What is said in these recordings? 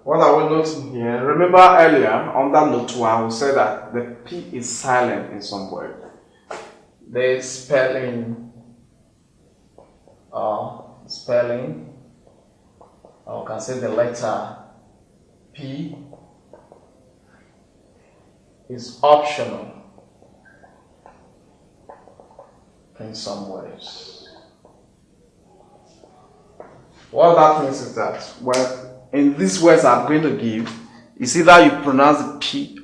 What are we noting here? Remember earlier, under note 1, we said that the P is silent in some word. The spelling, or we can say the letter P is optional in some words. What that means is that in these words I'm going to give, it's either you pronounce the P,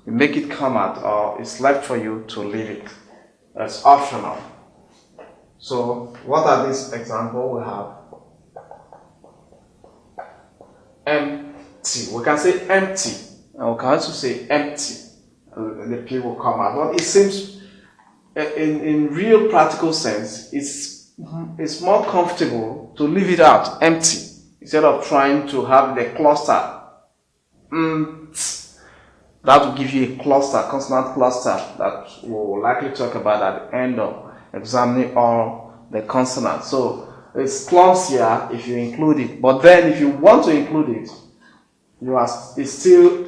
you make it come out, or it's left for you to leave it. That's optional. So what are these examples? We have empty. We can say empty, and we can also say empty. The P will come out. But it seems, in real practical sense, it's more comfortable to leave it out, empty, instead of trying to have the cluster. That will give you a cluster, consonant cluster, that we'll likely talk about at the end of examining all the consonants. So it's clumsier if you include it, but then if you want to include it, it's still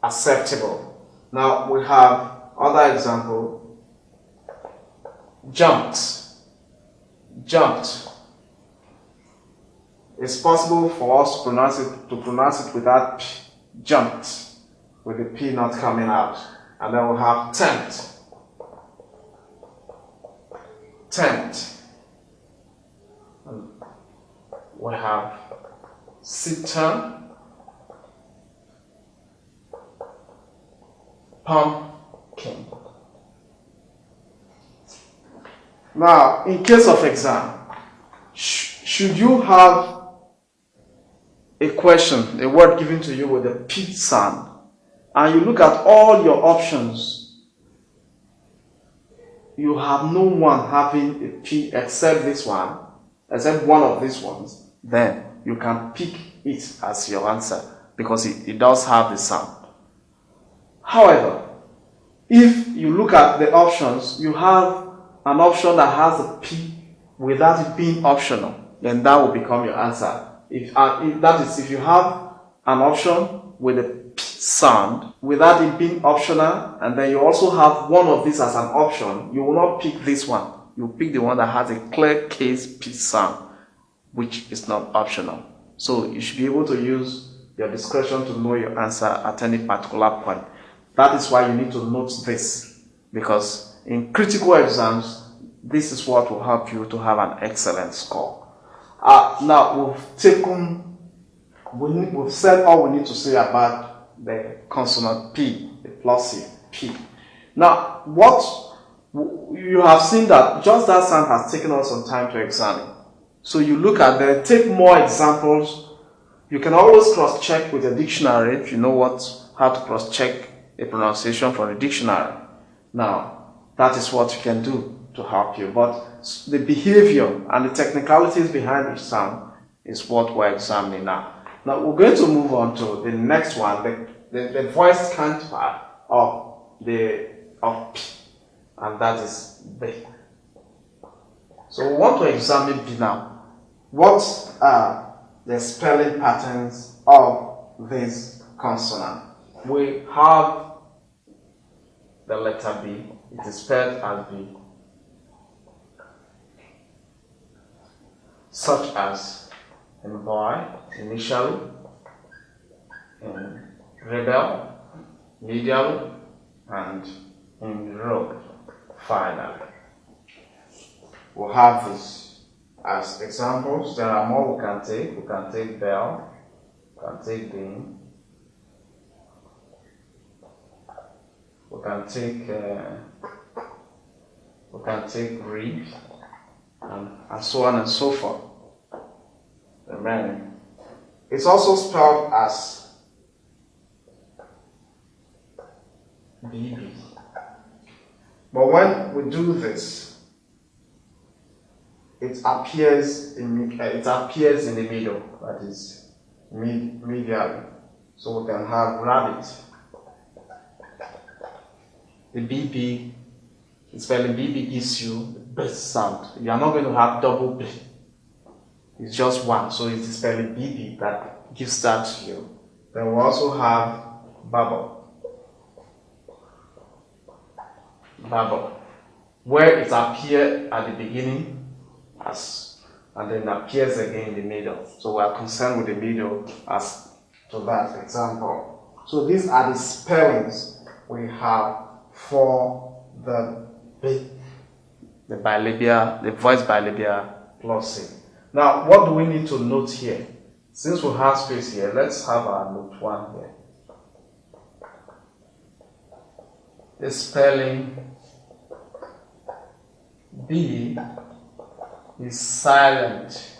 acceptable. Now we have other example. Jumped. It's possible for us to pronounce it without P. Jumped, with the P not coming out. And then we have tempt. And we have citern, pumpkin. Now, in case of exam, should you have a question, a word given to you with a P sound, and you look at all your options, you have no one having a P except this one, except one of these ones, then you can pick it as your answer because it does have the sound. However, if you look at the options, you have an option that has a P without it being optional, then that will become your answer. If you have an option with a P sound without it being optional, and then you also have one of these as an option, you will not pick this one. You pick the one that has a clear case P sound, which is not optional. So you should be able to use your discretion to know your answer at any particular point. That is why you need to note this, because in critical exams, this is what will help you to have an excellent score. Now we've said all we need to say about the consonant P, the plosive P. Now, what you have seen that just that sound has taken us some time to examine. So you look at them, take more examples. You can always cross-check with a dictionary if you know how to cross-check a pronunciation from a dictionary. Now, that is what you can do to help you. But the behavior and the technicalities behind each sound is what we're examining now. Now, we're going to move on to the next one, the voiced counterpart of P, and that is B. So we want to examine B now. What are the spelling patterns of this consonant? We have the letter B. It is spelled as B, such as in boy, initially, in rebel, medially, and in rogue, finally. We'll have this as examples. There are more we can take. We can take bell, we can take bean, we can take reed, and so on and so forth. Remaining. It's also spelled as BB. But when we do this, it appears in the middle, that is medially. So we can have rabbit. The BB, the spelling BB gives you the best sound. You are not going to have double B. It's just one, so it's the spelling BB that gives that to you. Then we also have bubble, where it appears at the beginning and then appears again in the middle. So we are concerned with the middle as to that example. So these are the spellings we have for the bilabial, the voice bilabial plosive. Now, what do we need to note here? Since we have space here, let's have our note 1 here. The spelling B is silent.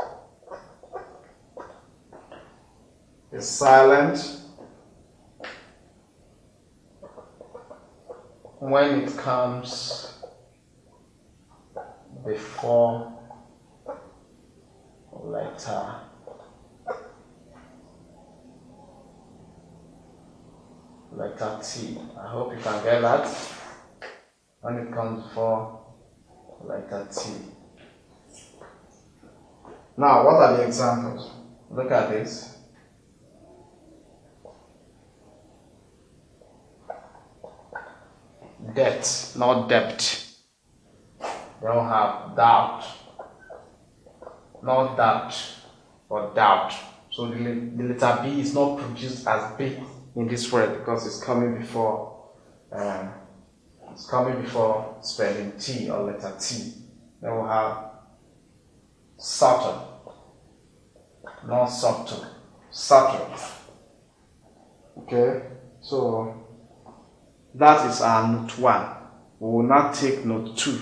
Is silent when it comes before letter T. I hope you can get that. When it comes before letter T. Now, what are the examples? Look at this. Debt, not debt. They don't have doubt. Not doubt, but doubt. So the letter B is not produced as B in this word because it's coming before spelling T or letter T. Then we'll have subtle, not subtle, subtle. Okay, so that is our note 1. We will now take note 2.